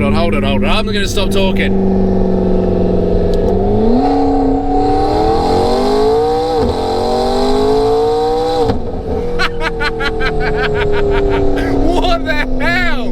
on. I'm going to stop talking. What the hell?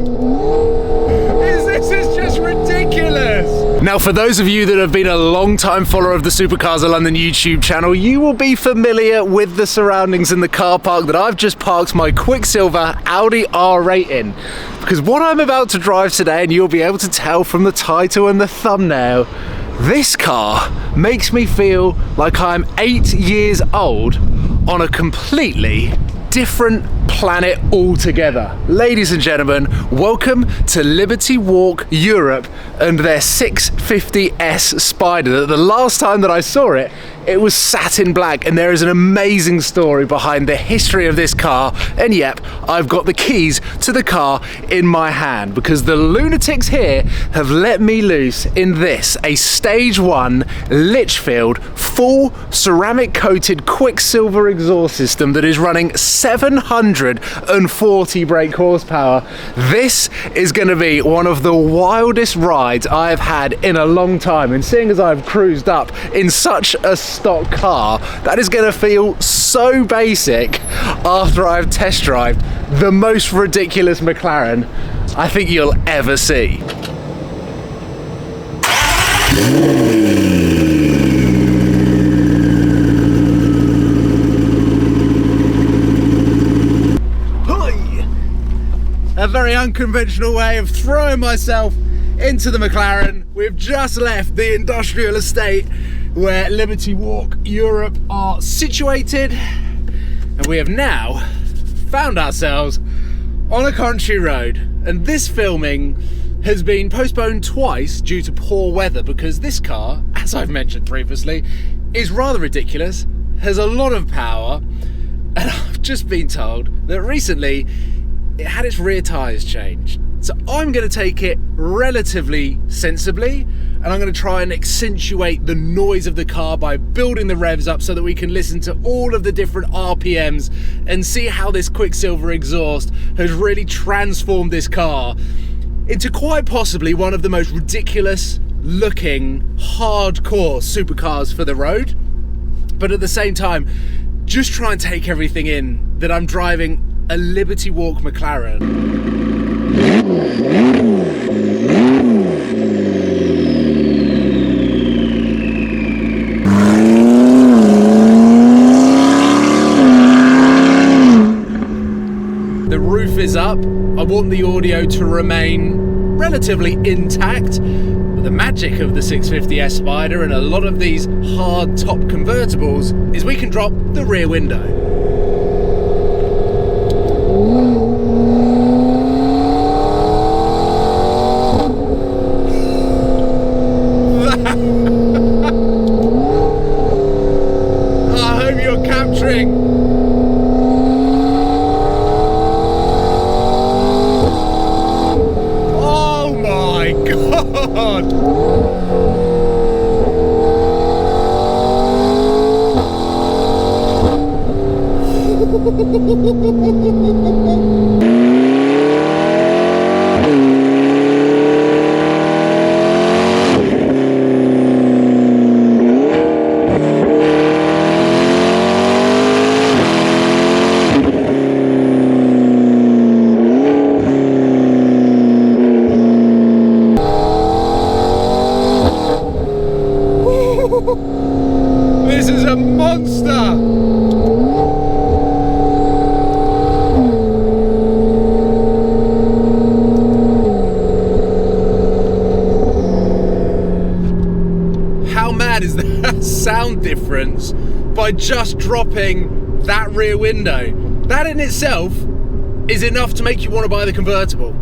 This is just ridiculous. Now, for those of you that have been a long-time follower of the Supercars of London YouTube channel, you will be familiar with the surroundings in the car park that I've just parked my Quicksilver Audi R8 in. Because what I'm about to drive today, and you'll be able to tell from the title and the thumbnail, this car makes me feel like I'm 8 years old on a completely different planet altogether. Ladies and gentlemen, welcome to Liberty Walk Europe and their 650S Spider. The last time that I saw it, it was satin black, and there is an amazing story behind the history of this car. And yep, I've got the keys to the car in my hand because the lunatics here have let me loose in this, a stage 1 Litchfield full ceramic coated Quicksilver exhaust system that is running 740 brake horsepower. This is going to be one of the wildest rides I've had in a long time, and seeing as I've cruised up in such a stock car, that is going to feel so basic after I've test driven the most ridiculous McLaren I think you'll ever see. A very unconventional way of throwing myself into the McLaren. We've just left the industrial estate where Liberty Walk Europe are situated, and we have now found ourselves on a country road. And this filming has been postponed twice due to poor weather because this car, as I've mentioned previously, is rather ridiculous, has a lot of power, and I've just been told that recently it had its rear tyres changed. So I'm going to take it relatively sensibly, and I'm going to try and accentuate the noise of the car by building the revs up so that we can listen to all of the different RPMs and see how this Quicksilver exhaust has really transformed this car into quite possibly one of the most ridiculous looking hardcore supercars for the road. But at the same time, just try and take everything in that I'm driving a Liberty Walk McLaren. The roof is up. I want the audio to remain relatively intact. But the magic of the 650S Spider and a lot of these hard top convertibles is we can drop the rear window. Oh my God! This is a monster! How mad is that sound difference by just dropping that rear window? That in itself is enough to make you want to buy the convertible.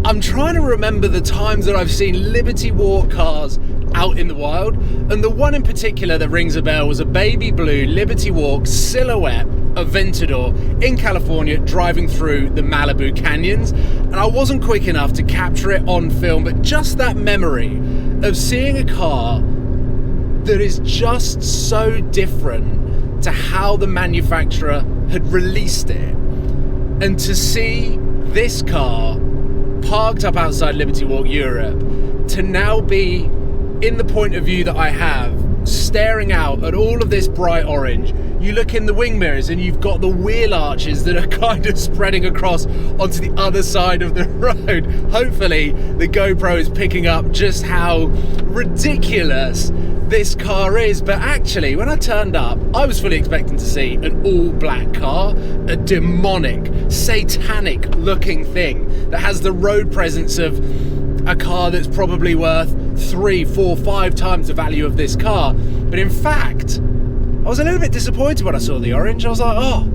I'm trying to remember the times that I've seen Liberty Walk cars out in the wild, and the one in particular that rings a bell was a baby blue Liberty Walk Silhouette Aventador in California driving through the Malibu canyons, and I wasn't quick enough to capture it on film, but just that memory of seeing a car that is just so different to how the manufacturer had released it, and to see this car parked up outside Liberty Walk Europe, to now be in the point of view that I have, staring out at all of this bright orange. You look in the wing mirrors and you've got the wheel arches that are kind of spreading across onto the other side of the road. Hopefully the GoPro is picking up just how ridiculous this car is. But actually, when I turned up, I was fully expecting to see an all black car, a demonic, satanic looking thing that has the road presence of a car that's probably worth 3, 4, 5 times the value of this car. But in fact, I was a little bit disappointed when I saw the orange. I was like, oh,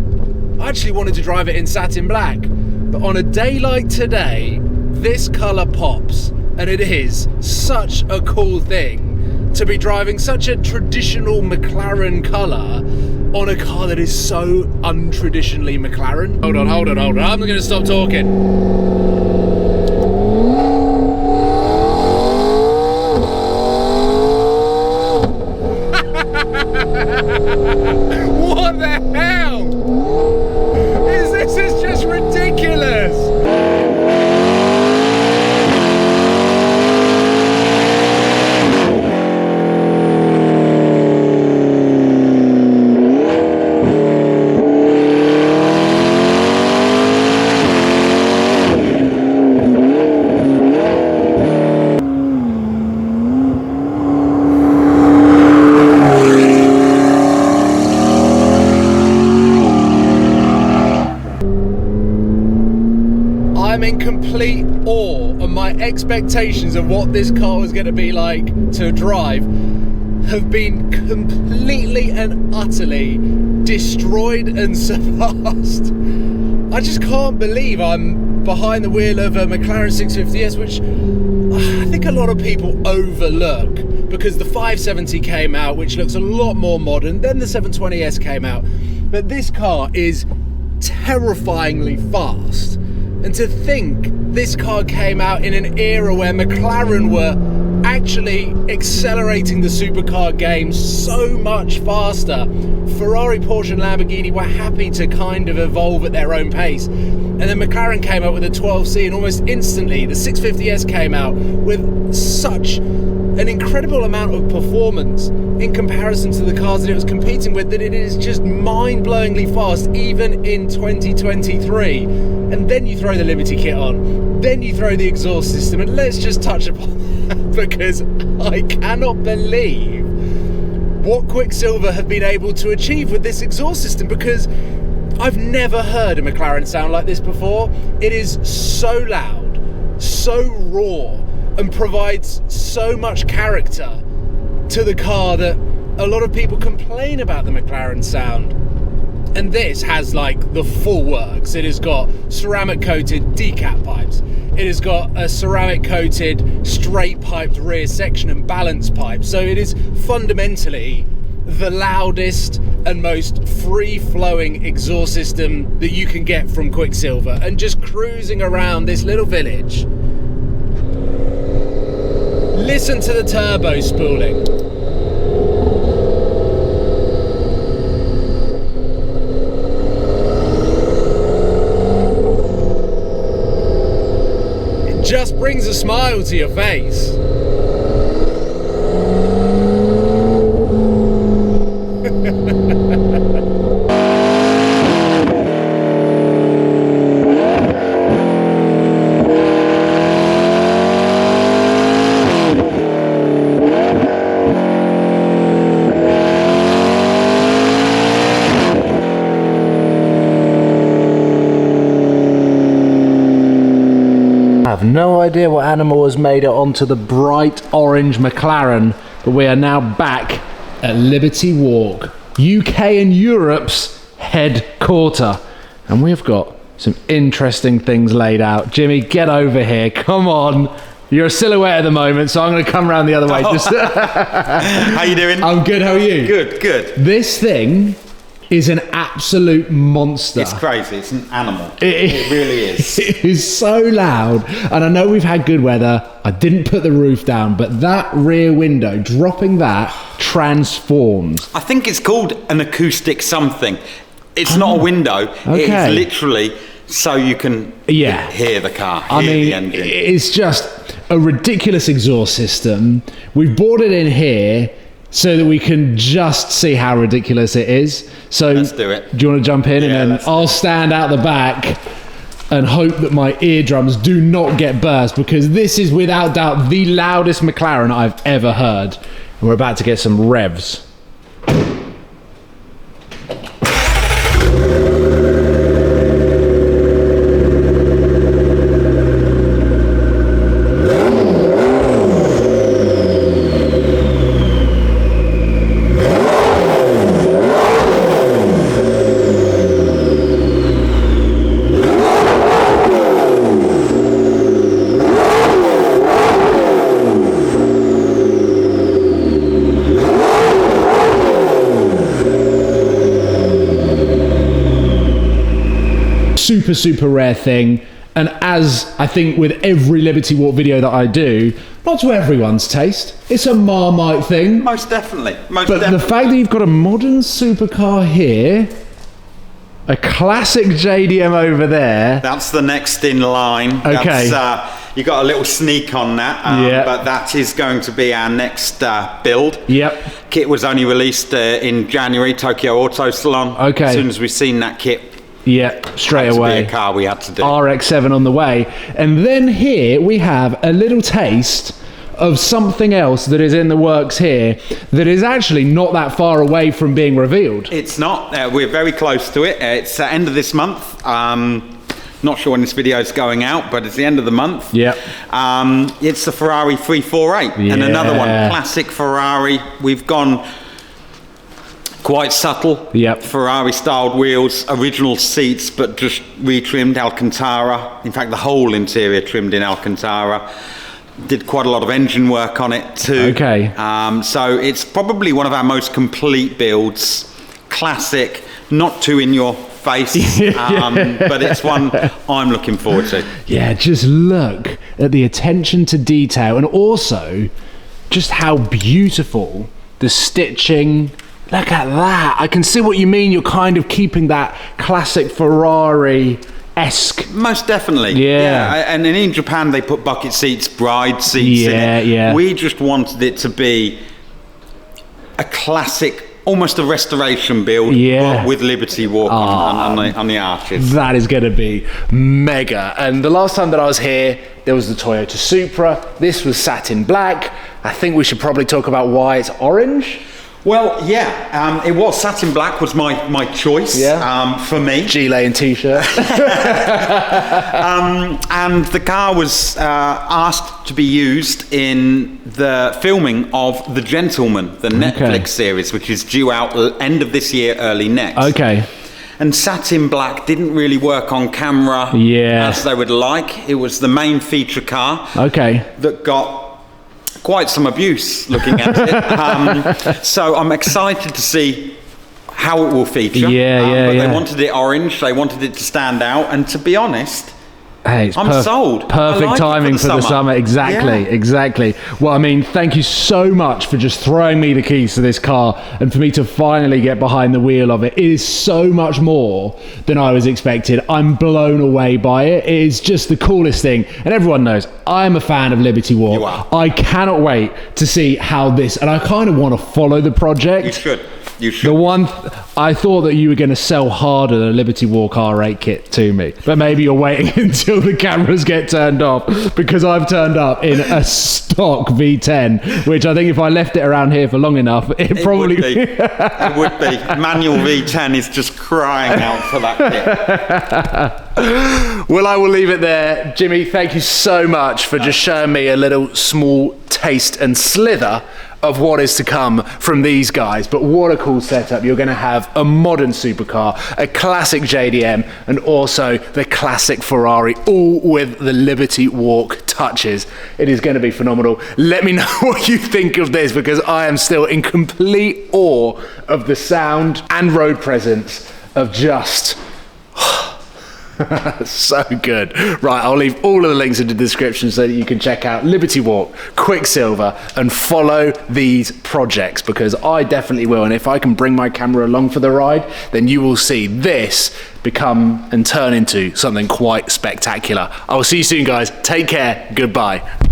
I actually wanted to drive it in satin black. But on a day like today, this colour pops, and it is such a cool thing to be driving such a traditional McLaren colour on a car that is so untraditionally McLaren. Hold on. I'm going to stop talking. What the hell? This is just ridiculous. I'm in complete awe, and my expectations of what this car was going to be like to drive have been completely and utterly destroyed and surpassed. I just can't believe I'm behind the wheel of a Mclaren 650S, which I think a lot of people overlook because the 570 came out, which looks a lot more modern. Then the 720S came out, but this car is terrifyingly fast. And to think this car came out in an era where McLaren were actually accelerating the supercar game so much faster. Ferrari, Porsche and Lamborghini were happy to kind of evolve at their own pace. And then McLaren came out with a 12C, and almost instantly the 650S came out with such an incredible amount of performance in comparison to the cars that it was competing with, that it is just mind-blowingly fast even in 2023. And then you throw the Liberty kit on, then you throw the exhaust system, and let's just touch upon that because I cannot believe what Quicksilver have been able to achieve with this exhaust system, because I've never heard a McLaren sound like this before. It is so loud, so raw, and provides so much character to the car that a lot of people complain about the McLaren sound. And this has like the full works. It has got ceramic coated decap pipes. It has got a ceramic coated straight piped rear section and balance pipe. So it is fundamentally the loudest and most free-flowing exhaust system that you can get from Quicksilver. And just cruising around this little village, listen to the turbo spooling. It just brings a smile to your face. I have no idea what animal has made it onto the bright orange McLaren, but we are now back at Liberty Walk, UK and Europe's headquarter, and we've got some interesting things laid out. Jimmy, get over here, come on. You're a silhouette at the moment, so I'm going to come around the other way. How you doing? I'm good, how are you? Good. This thing is an absolute monster. It's crazy. It's an animal. It really is. It is so loud. And I know we've had good weather. I didn't put the roof down, but that rear window, dropping that, transforms. I think it's called an acoustic something. It's not a window. Okay. It's literally so you can hear the car, hear the engine. It's just a ridiculous exhaust system. We've brought it in here so that we can just see how ridiculous it is. So let's do it. Do you want to jump in? And then I'll stand out the back and hope that my eardrums do not get burst, because this is without doubt the loudest McLaren I've ever heard. And we're about to get some revs. Super rare thing, and as I think with every Liberty Walk video that I do, not to everyone's taste. It's a Marmite thing. Most definitely. But the fact that you've got a modern supercar here, a classic JDM over there. That's the next in line. Okay. You got a little sneak on that, but that is going to be our next build. Yep. Kit was only released in January, Tokyo Auto Salon. Okay. As soon as we've seen that kit, straight away. Be a car we had to do. RX-7 on the way. And then here we have a little taste of something else that is in the works here that is actually not that far away from being revealed. It's not. We're very close to it. It's end of this month. Not sure when this video is going out, but it's the end of the month. Yeah. It's the Ferrari 348 and another one, classic Ferrari. We've gone quite subtle. Ferrari styled wheels, original seats, but just retrimmed Alcantara. In fact, the whole interior trimmed in Alcantara. Did quite a lot of engine work on it too. Okay. So it's probably one of our most complete builds. Classic, not too in your face, but it's one I'm looking forward to. Yeah, just look at the attention to detail, and also just how beautiful the stitching. Look at that. I can see what you mean. You're kind of keeping that classic Ferrari-esque. Most definitely. Yeah. And in Japan, they put bucket seats, bride seats in it. Yeah. We just wanted it to be a classic, almost a restoration build, but with Liberty Walk on the arches. That is going to be mega. And the last time that I was here, there was the Toyota Supra. This was satin black. I think we should probably talk about why it's orange. Well, it was satin black was my choice for me. Gilet and t-shirt. And the car was asked to be used in the filming of The Gentleman, the Netflix series, which is due out end of this year, early next. Okay. And satin black didn't really work on camera as they would like. It was the main feature car that got quite some abuse looking at it. So I'm excited to see how it will feature. But they wanted it orange, they wanted it to stand out, and to be honest, hey, I'm sold. Perfect timing for the summer. Exactly. Well, I mean, thank you so much for just throwing me the keys to this car and for me to finally get behind the wheel of it. It is so much more than I was expected. I'm blown away by it. It is just the coolest thing. And everyone knows I'm a fan of Liberty Walk. You are. I cannot wait to see how this, and I kind of want to follow the project. You should. The one, I thought that you were going to sell harder than a Liberty Walk R8 kit to me, but maybe you're waiting until the cameras get turned off, because I've turned up in a stock V10, which I think if I left it around here for long enough, it probably would be. It would be. Manual V10 is just crying out for that kit. Well, I will leave it there. Jimmy, thank you so much for just showing me a little small taste and slither of what is to come from these guys. But what a cool setup. You're going to have a modern supercar, a classic JDM, and also the classic Ferrari, all with the Liberty Walk touches. It is going to be phenomenal. Let me know what you think of this, because I am still in complete awe of the sound and road presence of just so good. Right, I'll leave all of the links in the description so that you can check out Liberty Walk, Quicksilver, and follow these projects, because I definitely will. And if I can bring my camera along for the ride, then you will see this become and turn into something quite spectacular. I will see you soon, guys. Take care. Goodbye.